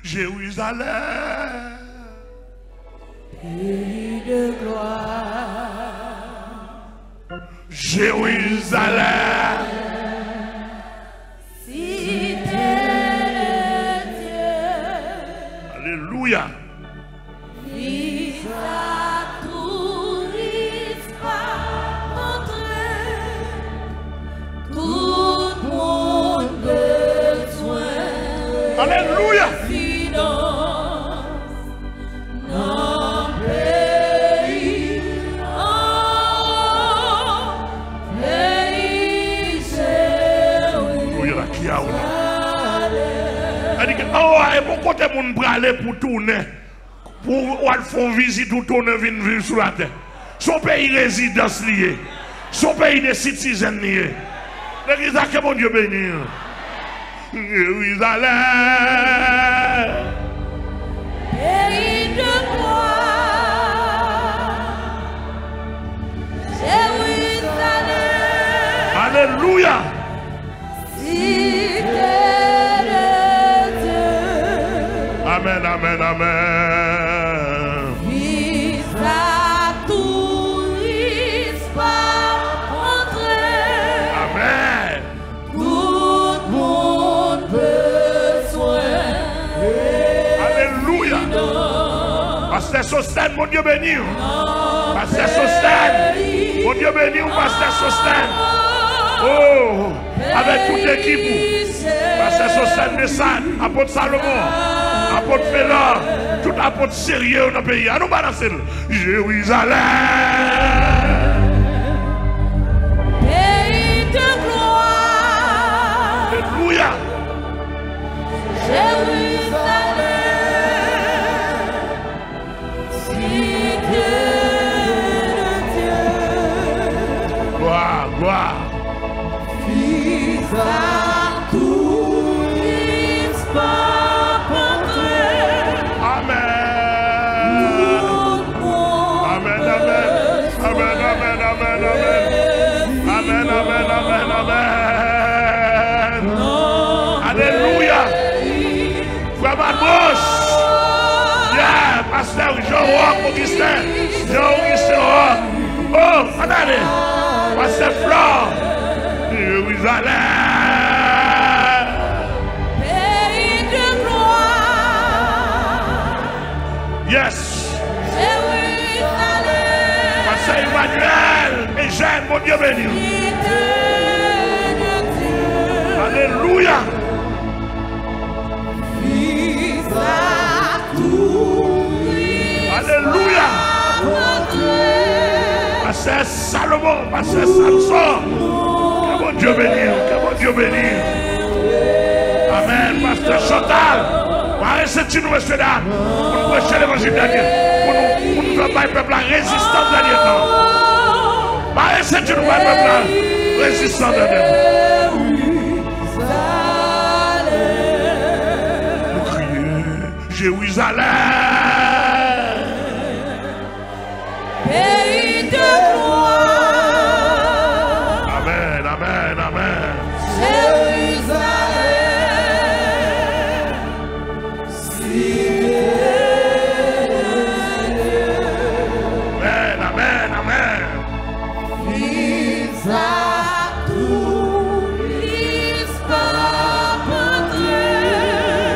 Jérusalem. Pays de gloire. Jérusalem. Cité de Dieu. Alléluia. Vis à touriste pas entrer. Tout monde besoin. Alléluia. Et pour côté moun brale pour tourner, pour faire visite ou tourner vivre sur la terre. Son pays résidence lié, son pays de citoyens lié. L'église a que mon Dieu béni. Jérusalem. Pays de gloire. Jérusalem. Alléluia. Amen, amen, amen. Vis à touriste pas entrer. Amen. Tout monde besoin. Alléluia. Pasteur Sostène, mon Dieu béni. Pasteur Sostène, mon Dieu béni, Pasteur Sostène. Oh, avec toute l'équipe. Pasteur Sostène de Sade, apôtre Salomon. Apôtre Félor, tout apôtre sérieux dans le pays. À nous balancer. Jérusalem. Pays de gloire. Alléluia. Jérusalem. Cité de Dieu. Gloire, gloire. Vis à touriste pas. Alléluia. Frère Madros. Yeah, Pasteur Jean-Roch Augustin. Jean-Augustin Roch. Oh, attendez. Pasteur Flore. Jérusalem. Pays de gloire. Yes. Jérusalem. Pasteur Emmanuel. Et Jeanne, mon Dieu béni. Alléluia. Alléluia. Pasteur Salomon, Pasteur Samson. Que mon Dieu bénisse, que mon Dieu bénisse. Amen. Pasteur Chantal. Arrêtez-nous, messieurs dames, pour nous prêcher l'évangile dernier. Pour nous faire peuple résistant dernier temps. Arrêtez-nous, peuple résistant dernier temps. Jérusalem. Pays de gloire. Amen, amen, amen. Jérusalem. Cité de Dieu. Amen, amen, amen. Vis à touriste pas entrer.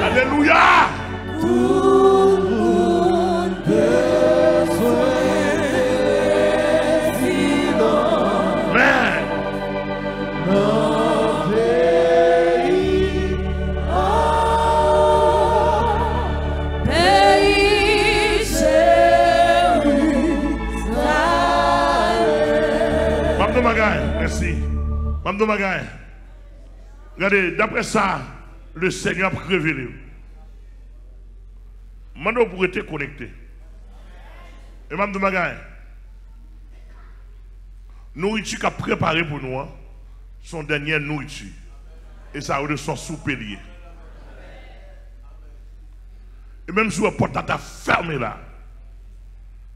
Alléluia. Merci. Mme Magaï. Regardez, d'après ça, le Seigneur a révélé. Mando pour être connecté. Et Mme Magaï, nourriture qu'a préparé pour nous, son dernière nourriture. Et ça a son souper lié. Et même si la porte est fermée là,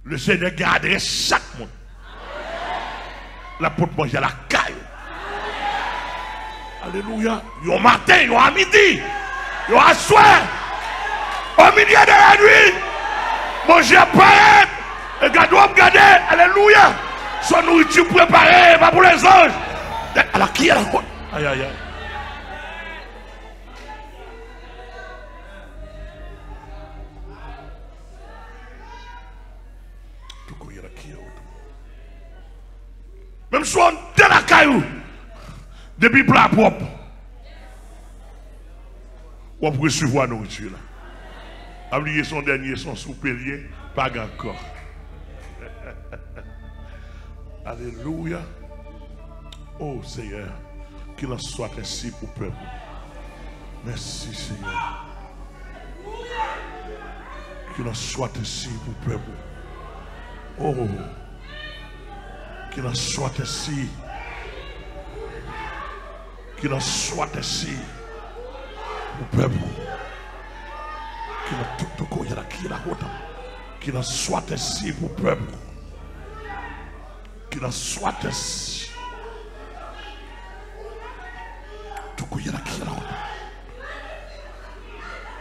le Seigneur garderait chaque monde. La porte manger à la caille. Alléluia. Yon matin, yon à midi, yon à soir. Au milieu de la nuit, mon Dieu apparaît. Et regardez, alléluia. Son nourriture préparée, pas pour les anges. Alors qui est là? Aïe, aïe, aïe. Même si on est la caillou, depuis plat propre, on peut recevoir la nourriture. Oubliez son dernier, son soupelier, pas encore. Alléluia. Oh Seigneur, qu'il en soit ainsi pour le peuple. Merci Seigneur. Qu'il en soit ainsi pour le peuple. Oh, qu'il en soit ainsi. Qu'il en soit ainsi pour le peuple. Qu'il en soit ainsi pour le peuple. Qu'il en soit ainsi.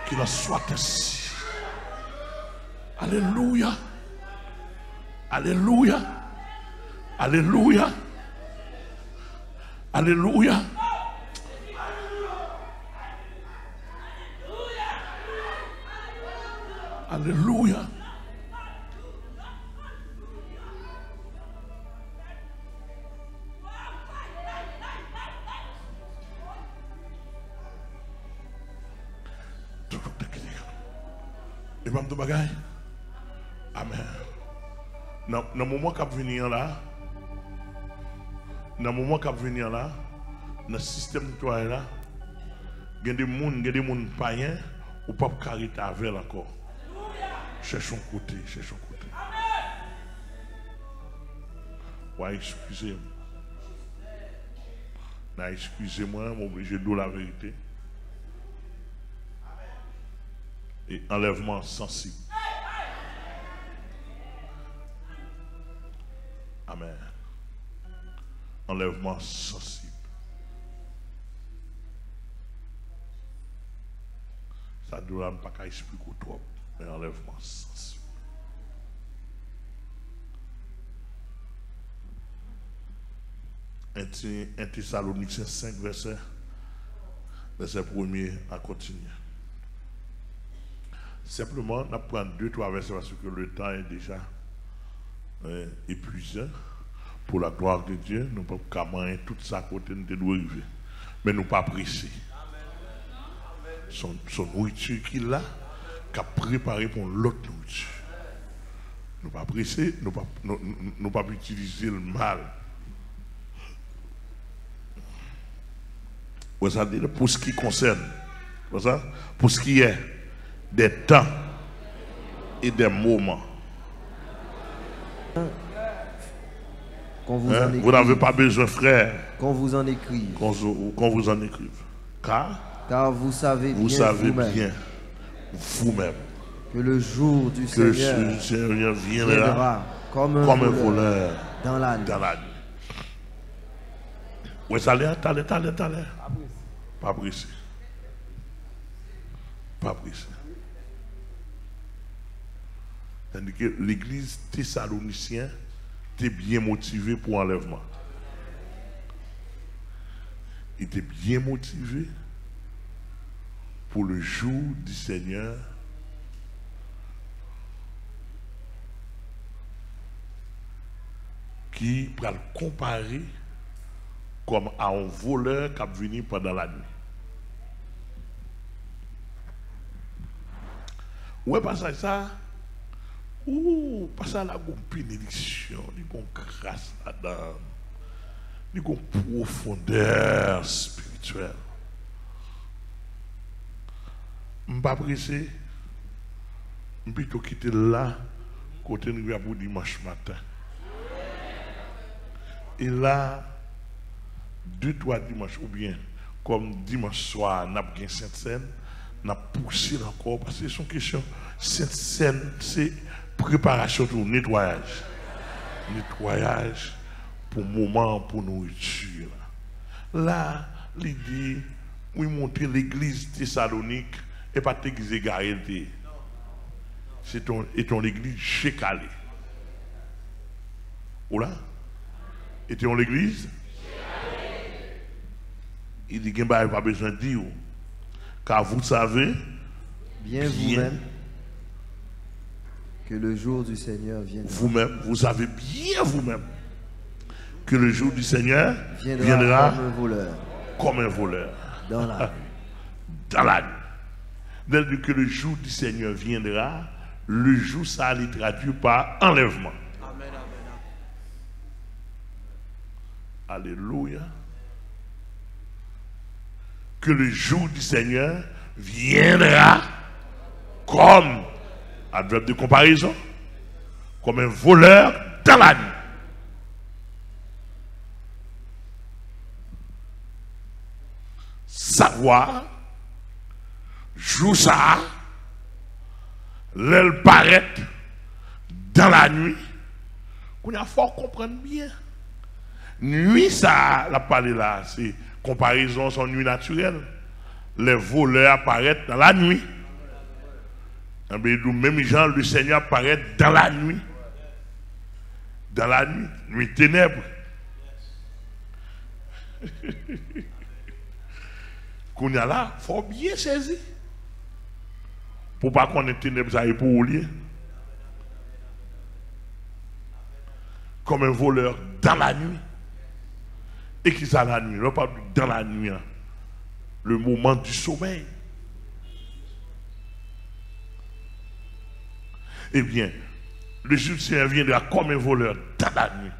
Qu'il en soit ainsi. Alléluia. Alléluia. Alléluia. Alléluia. Alléluia. Et même de bagaille. Amen. Dans le moment qui va venir là, dans le moment qui va venir là, dans le système nettoyé là, il y a des gens païens ou pas carité avec encore. Cherchons côté, cherchons côté. Ouais, excusez-moi. Excusez-moi, je suis obligé de dire la vérité. Et enlèvement sensible. Amen. Enlèvement sensible. Ça ne doit pas expliquer trop, mais enlèvement sensible. Un Thessaloniciens 5, verset 1er à continuer. Simplement, on prend 2-3 versets parce que le temps est déjà épuisé. Pour la gloire de Dieu, nous ne pouvons pas manger tout ça côté de nous arriver. Mais nous ne pouvons pas presser. Son nourriture qu'il a, qu'il a préparé pour l'autre nourriture. Nous ne pouvons pas presser, nous ne pouvons pas utiliser le mal. Vous savez, pour ce qui concerne, pour ce qui est des temps et des moments. Vous n'avez pas besoin, frère, qu'on vous en écrive. Qu'on vous en écrive. Car vous savez bien vous-même que le jour du Seigneur viendra comme un voleur dans la nuit. Vous allez, allez. Pas pressé. Pas pressé. Tandis que l'église thessalonicienne était bien motivée pour l'enlèvement. Il était bien motivé pour le jour du Seigneur. Qui va le comparer comme à un voleur qui a venu pendant la nuit. Ouais, pas ça. Ouh, pas ça, la bénédiction, une grâce là-dedans, une profondeur spirituelle. Je ne suis pas pressé, je vais plutôt quitter là, côté nous pour dimanche matin. Et là, 2-3 dimanches, ou bien comme dimanche soir, nous avons une Sainte Seine, nous avons poussé encore, parce que c'est une question, Sainte Seine, c'est préparation pour nettoyage. Nettoyage pour moment, pour nourriture. Là, l'idée, oui, montrer l'église Thessalonique et pas t'exégarer. c'est ton église chez Calais. Oula? Et ton l'église? Il dit qu'il n'y a pas besoin de dire. Car vous savez bien vous-même que le jour du Seigneur viendra. Vous-même, vous savez bien vous-même que le jour du Seigneur viendra comme un voleur. Dans la nuit. Dans la nuit. Dès que le jour du Seigneur viendra, le jour ça il traduit par enlèvement. Amen, amen. Alléluia. Que le jour du Seigneur viendra comme, adverbe de comparaison, comme un voleur dans la nuit. Savoir, jour ça, l'aile paraît dans la nuit, qu'on a fort comprendre bien. Nuit ça, la parler là, c'est comparaison son nuit naturelle. Les voleurs apparaissent dans la nuit. Même Jean, le Seigneur apparaît dans la nuit. Dans la nuit, nuit ténèbres. Qu'on y a là, il faut bien saisir. Pour pas qu'on ait ténèbres, ça est pour oublier. Comme un voleur dans la nuit. Et qui ça la nuit? On parle dans la nuit. Hein. Le moment du sommeil. Eh bien, le jour du Seigneur viendra comme un voleur dans la nuit.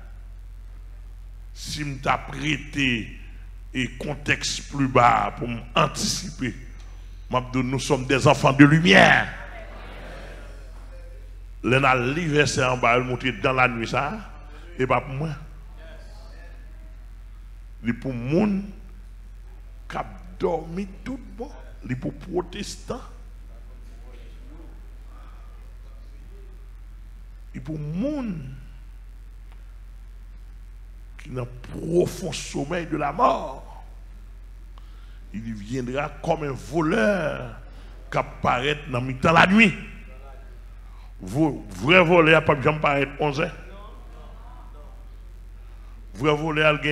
Si je t'ai prêté et contexte plus bas pour m'anticiper, nous sommes des enfants de lumière. Les verset en bas, monter dans la nuit, ça, et pas pour moi. C'est pour les gens qui ont dormi tout bon. C'est pour les protestants. Et pour les gens qui ont un profond sommeil de la mort, il viendra comme un voleur qui apparaît dans la nuit. Vrai voleur, pas jamais paraître 11 heures. Vrai voleur, il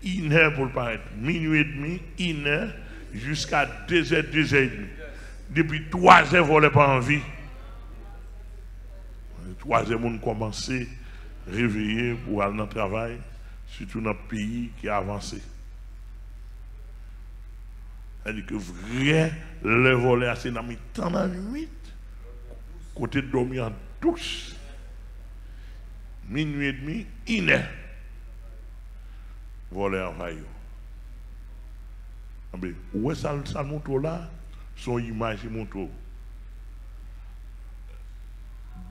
y a 1 heure pour le paraître. Minuit et demi, 1 heure, jusqu'à 2 heures, 2 heures et demie. Depuis 3 heures, voleur pas en vie. 3 heures, on commence à réveiller pour aller dans le travail, surtout dans un pays qui a avancé. C'est-à-dire que vrai, le voleur, c'est dans le temps de la nuit, côté de dormir en douce. Minuit et demi, 1 heure. Voleur en vaillot. Où est-ce que ça montre là? Son image montre.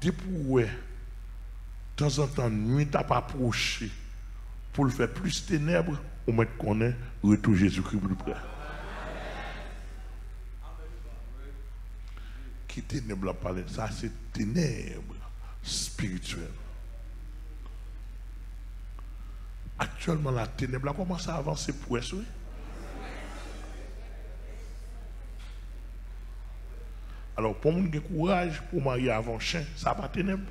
Depuis où est, de temps en temps, nuit n'a pas approché pour le faire plus ténèbres, on met qu'on est retour Jésus-Christ plus près. Qui ténèbres parler? Ça, c'est ténèbres spirituelles. Actuellement, la ténèbre commence à avancer pour ça. Alors, pour mon courage, pour marier avant chien, ça va pas ténèbre.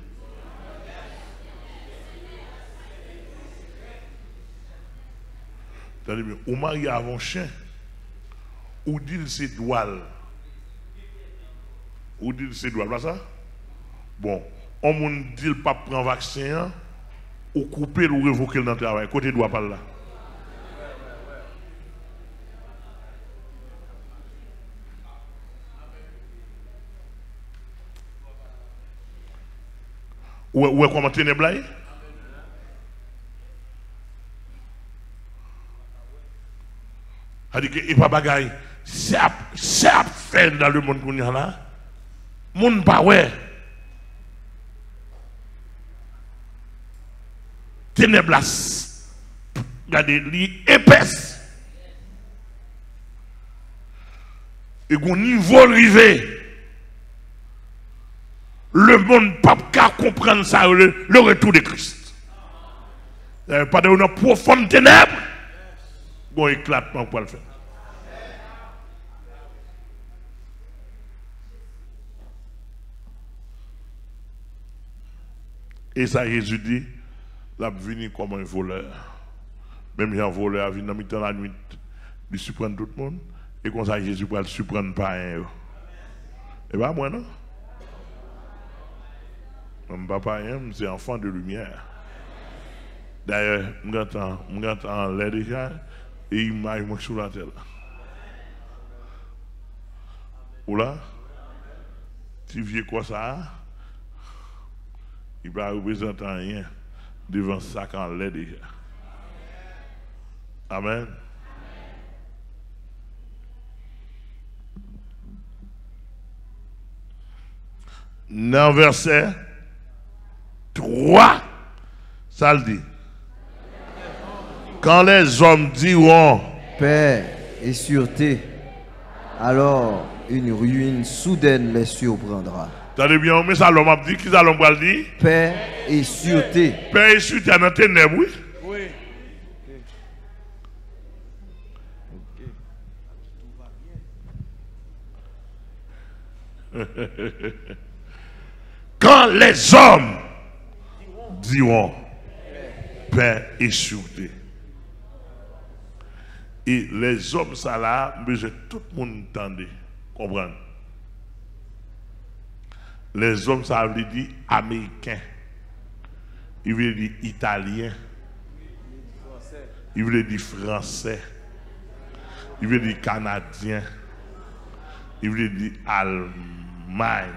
Ou marier avant chien, ou dit c'est doual. Ou dit c'est doual, pas ça? Bon, on dit pas prendre vaccin, ou couper ou révoquer dans le travail. Côté doit pas là. Ou est comment ténèbres là? C'est-à-dire qu'il n'y a pas de bagaille. C'est à faire dans le monde qu'on y a là. Monde pas ouais. Ténèbres là. Regardez, li épaisse. Et au niveau arrivé. Le monde ne peut pas comprendre ça, le retour de Christ. Pas de une profonde ténèbre. Bon éclatement pour le faire. Et ça, Jésus dit, il a venu comme un voleur. Même un voleur vient dans la nuit, il surprend tout le monde. Et comme ça, Jésus va le surprendre par un. Et bien, moi, non? Mon papa, c'est enfant de lumière. D'ailleurs, je m'entends l'air déjà, et il m'a mis sur la tête. Ou là, tu viens quoi ça? Il ne va pas représenter rien devant ça quand l'air déjà. Amen. Dans verset 3, ça le dit. Quand les hommes diront paix et sûreté, alors une ruine soudaine les surprendra. T'as bien, mais ça l'homme a dit, qui ça l'homme va le dire? Paix et sûreté. Paix et sûreté dans les ténèbres, oui. Oui. Quand les hommes diront paix et sûreté. Et les hommes, ça là, mais tout le monde entendait, comprendre. Les hommes, ça veut dire américain. Il veut dire italien. Il veut dire français. Il veut dire canadien. Il veut dire Allemagne.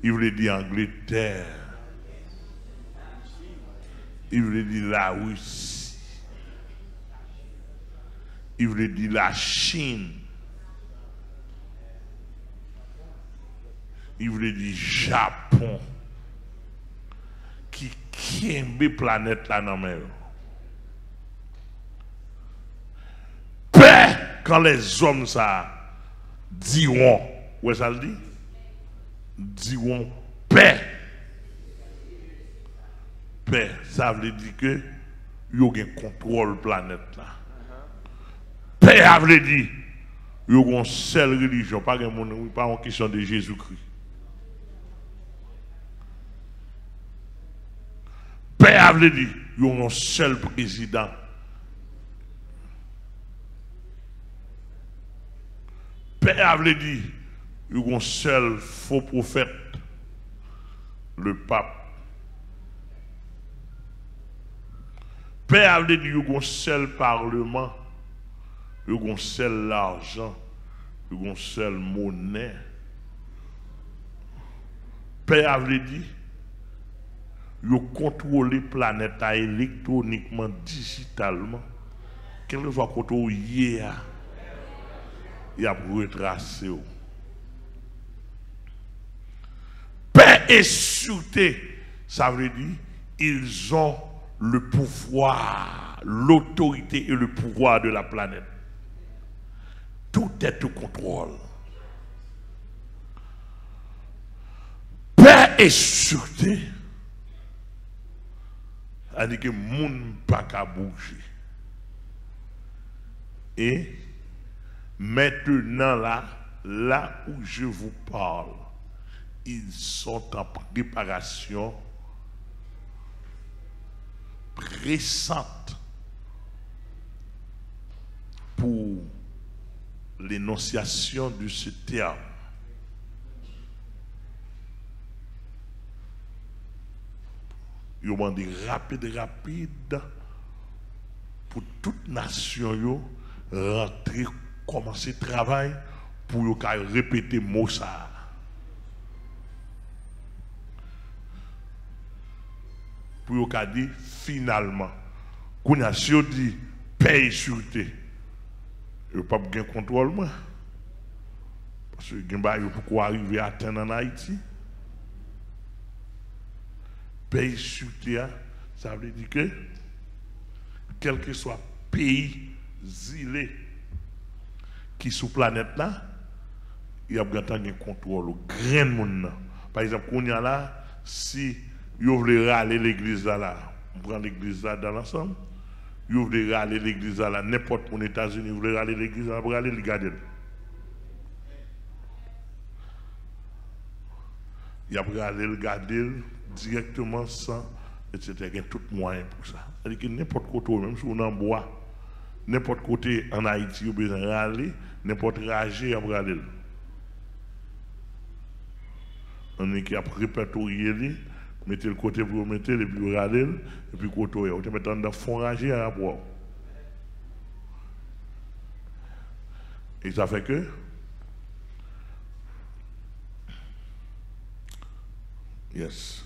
Il veut dire Angleterre. Il veut dire la Russie. Il veut dire la Chine. Il veut dire Japon. Qui aime la planète là dans mer. Paix quand les hommes ça diront. Où ça le dit? Diront paix. Paix, ça veut dire que il y a un contrôle de la planète là. Paix, ça veut dire il y a une seule religion, pas une question de Jésus-Christ. Paix, ça veut dire il y a un seul président. Paix, ça veut dire il y a un seul faux prophète, le pape. Paix, ça veut dire il y a un seul parlement, il y a un seul argent, il y a un seul monnaie. Paix, ça veut dire il y a contrôlé la planète électroniquement, digitalement. Quelle fois qu'on y est, il y a retracé. Paix et sûreté, ça veut dire ils ont le pouvoir, l'autorité et le pouvoir de la planète. Tout est au contrôle. Paix et sûreté, c'est-à-dire que le monde n'a pas qu'à bouger. Et maintenant là où je vous parle, ils sont en préparation pressante pour l'énonciation de ce terme. Ils ont demandé rapide pour toute nation rentrer, commencer le travail pour répéter le mot ça. Pour dire finalement, quand on a dit paix et sûreté, il n'y a pas de contrôle. Moi. Parce que il y a pourquoi arriver à atteindre en Haïti. Paix et sûreté, ça veut dire que, quel que soit le pays, îlé, qui sont sur la planète là, il y a un contrôle, grand monde. Par exemple, quand on y a là, si vous voulez râler l'église là, on prend l'église là dans l'ensemble, vous voulez râler l'église là, n'importe où aux États-Unis, vous voulez râler l'église là, vous râler le garder. Il a regardé le garder directement sans, etc. Il y a tout moyen pour ça. C'est-à-dire que n'importe côté, même si on en bois, n'importe côté en Haïti, on besoin râler, n'importe ragé, il a regardé. On est qui a répertorié, mettez le côté pour mettre, et puis regarder, et puis côté, on te met dans le fond ragé à boire. Et ça fait que, yes,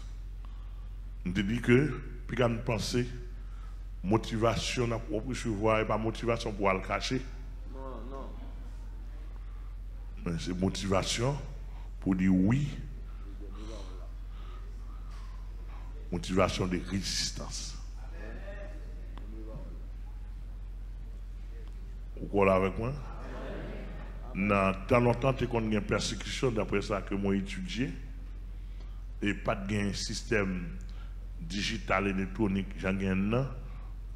on te dit que, puis quand on pense, motivation pour recevoir et pas motivation pour le cacher. Non, non. C'est motivation pour dire oui. Motivation de résistance. Vous croyez avec moi? Dans longtemps, tu as une persécution d'après ça que moi étudié. Et pas de système digital électronique, j'en gagne un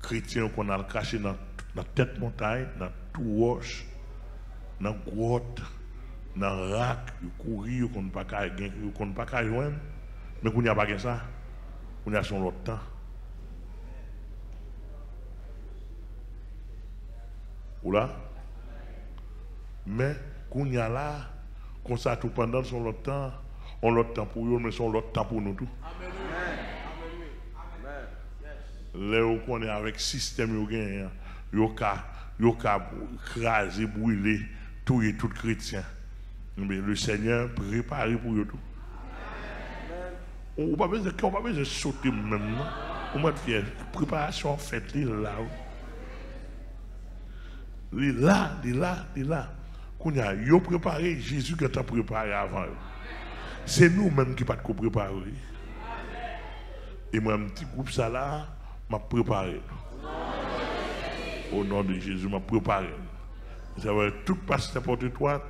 chrétien qu'on a caché dans la tête montagne, dans tout roche, dans grotte, dans rack, courir, qu'on ne peut pas joindre, mais qu'on n'y a pas ça, on a son autre temps. Oula, mais qu'on y a là, qu'on ça tout pendant son autre temps, on l'autre temps pour eux, mais son l'autre temps pour nous tout. Là où on est avec le système, il y a écraser, brûler, tuer tout chrétien. Mais le Seigneur prépare pour eux tout. On ne peut pas besoin de sauter même. On va faire préparation faite là. Là. Qu'on a préparé, Jésus qui t'a préparé avant. C'est nous-mêmes qui ne pouvons pas préparer. Et moi, un petit groupe ça là, m'a préparé. Au nom de Jésus, m'a préparé. Ça va tout passe n'importe quoi.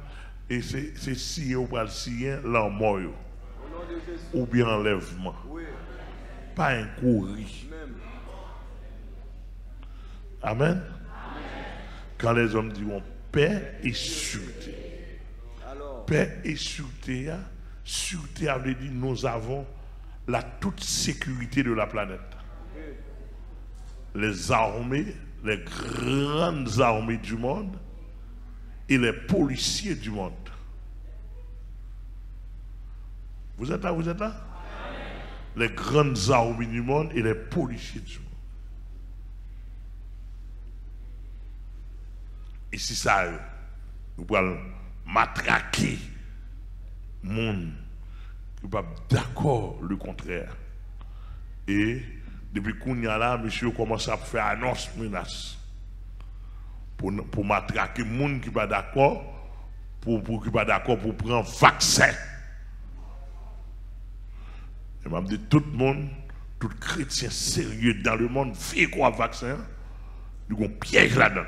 Et c'est si ou pas si là mort. Ou bien enlèvement. Pas un courri. Amen. Quand les hommes disent paix et sûreté. Paix et sûreté. Sûreté veut dire nous avons la toute sécurité de la planète. Les armées, les grandes armées du monde et les policiers du monde. Vous êtes là? Les grandes armées du monde et les policiers du monde. Et si ça, nous allons matraquer le monde qui n'est pas d'accord le contraire. Et depuis qu'on y a là, monsieur commence à faire annonce menace pour matraquer le monde qui n'est pas d'accord, pour prendre vaccin. Et m'a dit tout le monde, tout chrétien sérieux dans le monde, fait quoi vaccin? Il y a un piège là-dedans.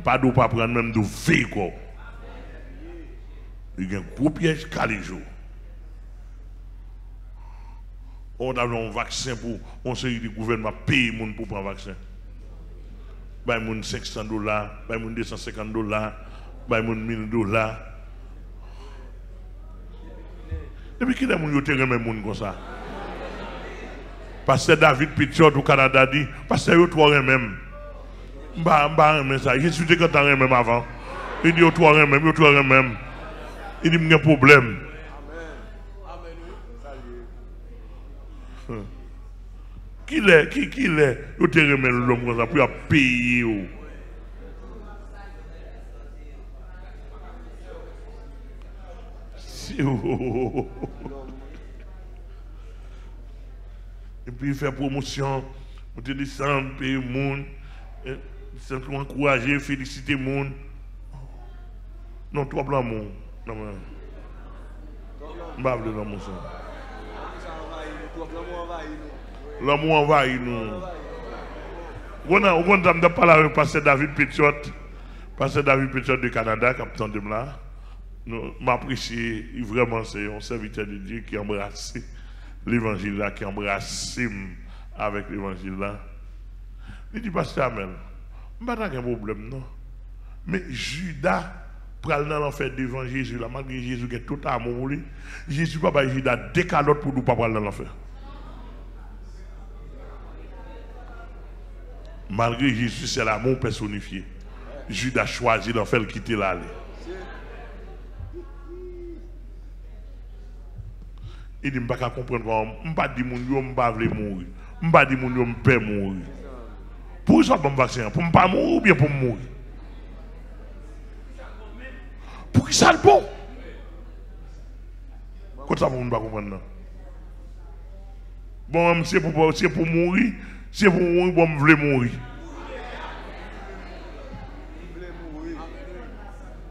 Pas de pas prendre même de fait quoi. Il y a un gros piège calijo. On a un vaccin pour on sait que le gouvernement paye moun pour prendre vaccin. Bay moun $500, bay moun $250, bay moun $1000. Depuis qui les moun yo te remen moun comme ça? Pasteur David Pitchot au Canada dit pasteur yo toi même. Mais ça, je suis quand on même avant. Il dit, toi même. Il dit, il y a un problème. Qui est, vous te remet l'homme comme ça pour payer. Et puis il fait promotion, on te descend, payer le monde. Simplement encourager, féliciter le monde. Non, toi, blanc, mon. Non, mais. Je ne sais pas, mon sang. L'amour envahit nous. On a parlé avec Pasteur David Pitchot. Pasteur David Pitchot du Canada, capitaine de là. M'apprécie vraiment, c'est un serviteur de Dieu qui embrasse l'évangile là, qui embrasse avec l'évangile là. Il dit, Pasteur Amel, je n'ai pas de problème, non. Mais Judas pour aller dans l'enfer devant Jésus, là, malgré Jésus qui est tout amour, Jésus ne va pas Judas décalote pour nous pas aller dans l'enfer. Malgré Jésus, c'est l'amour personnifié. Judas choisit d'en faire quitter l'aller. Il dit, je ne peux pas comprendre, je ne peux pas dire que je ne peux pas mourir. Je ne peux pas dire que je ne peux pas mourir. Pour ça, je ne vaccin. Pour ne pas mourir ou bien pour mourir. Pour qui ça le bon? Comment ça, vous ne pas comprendre? Bon, c'est pour mourir. C'est pour mourir, bon, je veux mourir.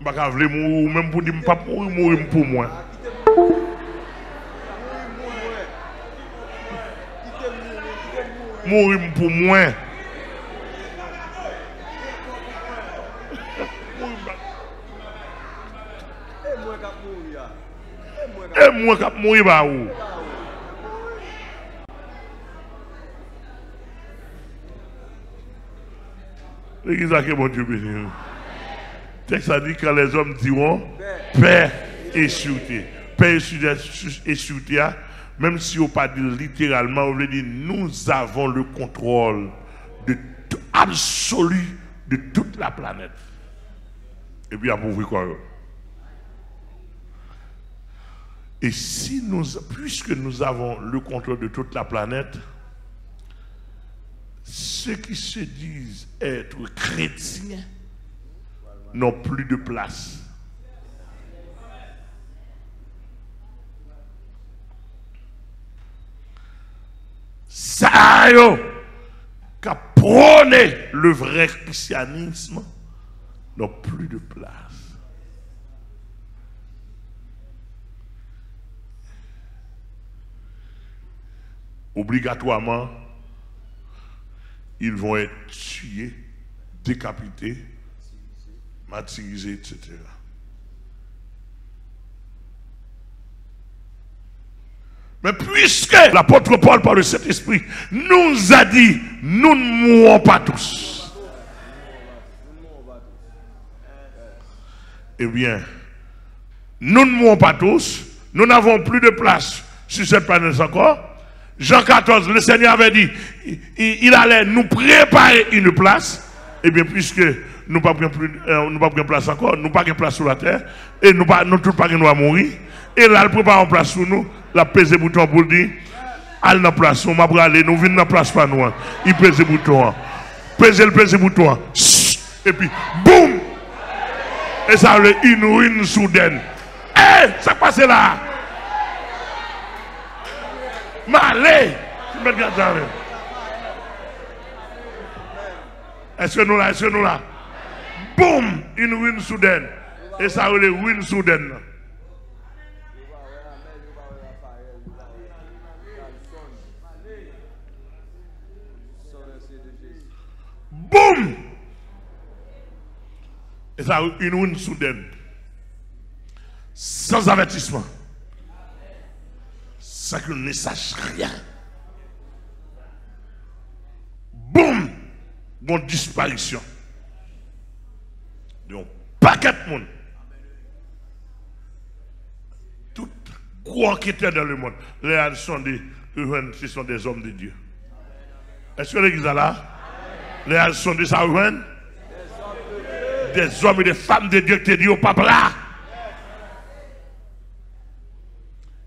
Je ne veux pas mourir, même pour dire que je ne peux pas mourir pour moi. Mourir pour moi. Et moi qui mourir par où? L'église a que bon Dieu béni. Le texte a dit que les hommes diront paix et sûreté. Paix et sûreté, même si on ne pas dit littéralement, on veut dire nous avons le contrôle de absolu de toute la planète. Et puis, pour vous quoi? Et si puisque nous avons le contrôle de toute la planète, ceux qui se disent être chrétiens n'ont plus de place. Ça, qui a prôné le vrai christianisme, n'ont plus de place. Obligatoirement, ils vont être tués, décapités, martyrisés, etc. Mais puisque l'apôtre Paul, par le Saint-Esprit, nous a dit, nous ne mourrons pas tous. Eh bien, nous ne mourrons pas tous, nous n'avons plus de place sur cette planète encore. Jean 14, le Seigneur avait dit, il allait nous préparer une place. Eh bien, puisque nous n'avons pas de place encore, nous n'avons pas de place sur la terre, et nous ne tous pas nous mourir, et là, il prépare une place sur nous, la pèse bouton pour dire, allez dans la place, on va aller, nous venons dans la place par nous. Il pèse le bouton, pèse le bouton, et puis, boum! Et ça a une ruine soudaine. Eh, ça passe là! Malé, tu me regardes. Est-ce que nous là, est-ce que nous là? Boum, une ruine soudaine. Et ça a une ruine soudaine. Boum! Et ça a une ruine soudaine. Sans avertissement. Ça que ne sache rien. Boum! Bonne disparition. Donc, paquet de monde. Tout gros enquêteur dans le monde. Les sont ce sont des hommes de Dieu. Est-ce que l'église est là? Les sont des hommes des hommes et des femmes de Dieu qui te disent au papa là.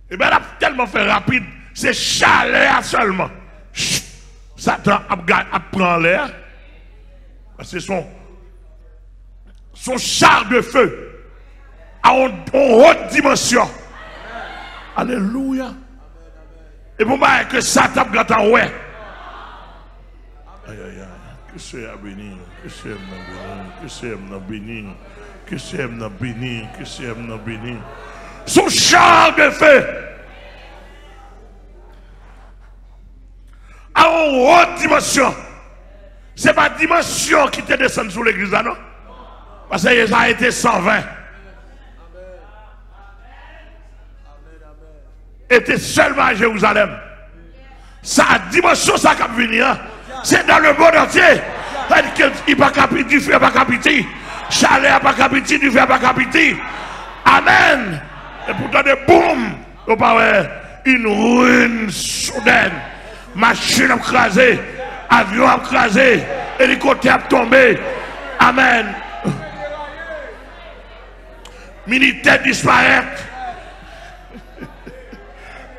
Et bien, elle a tellement fait rapide, c'est chaleur seulement. Satan prend l'air. C'est son char de feu à une haute dimension. Alléluia. Et pour moi, que Satan prend en ouais. Aïe, aïe, aïe. Que c'est à bénir. Que c'est à bénir. Que c'est à bénir. Que c'est à bénir. Son char de feu à une haute dimension. Ce n'est pas la dimension qui te descend sur l'église, non? Parce que ça a été 120. Était seulement à Jérusalem. Sa dimension, ça va venir. C'est dans le monde entier. Il n'y a pas capité, il n'y a pas capité. chalet à pas capiter, du verre à pas capiter. Amen. Et pourtant, de boum, on parle une ruine soudaine. Machine a crasé, avion a crasé, hélicoptère a tombé. Amen. Militaire disparaît.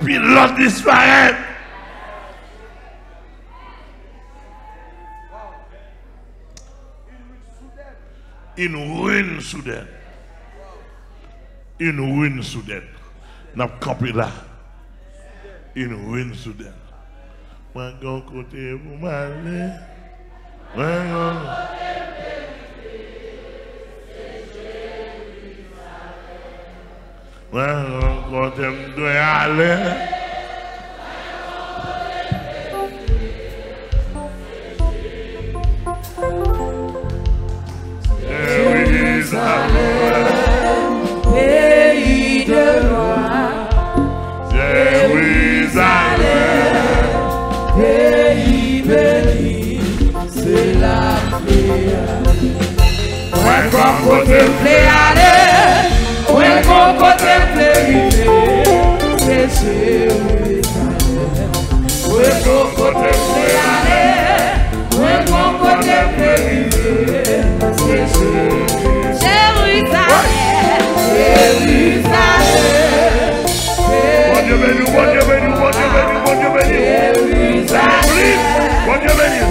Pilote disparaît. Une ruine soudaine. Une ruine soudaine. N'a pas campé là. Une ruine soudaine. Moi, mon côté, vous m'allez. Moi, mon côté, vous dois aller. Pays de roi, Jérusalem, pays béni, c'est la prière. Ouais, qu'on contemple aller, ouais, qu'on contemple arriver, c'est Jérusalem. Ouais, qu'on contemple aller, ouais, qu'on contemple arriver, c'est Jérusalem. Bon Dieu béni, bon Dieu béni, bon Dieu béni, bon Dieu béni. Bon Dieu béni.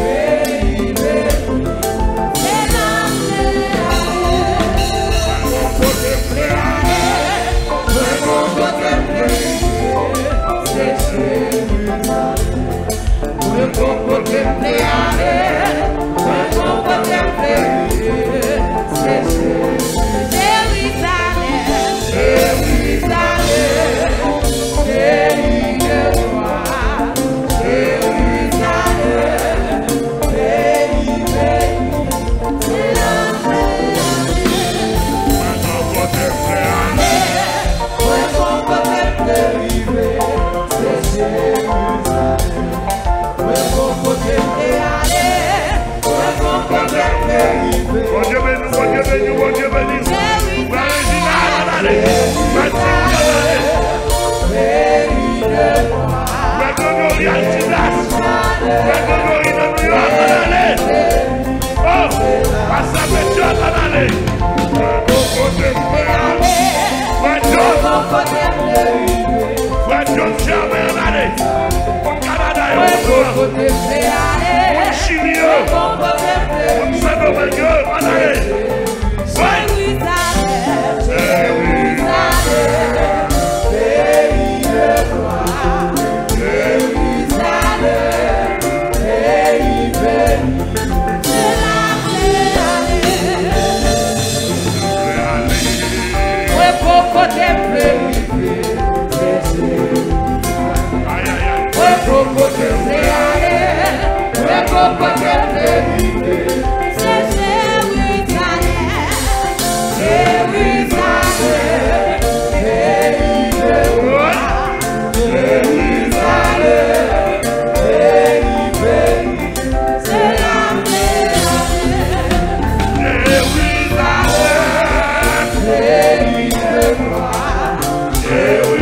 Yeah.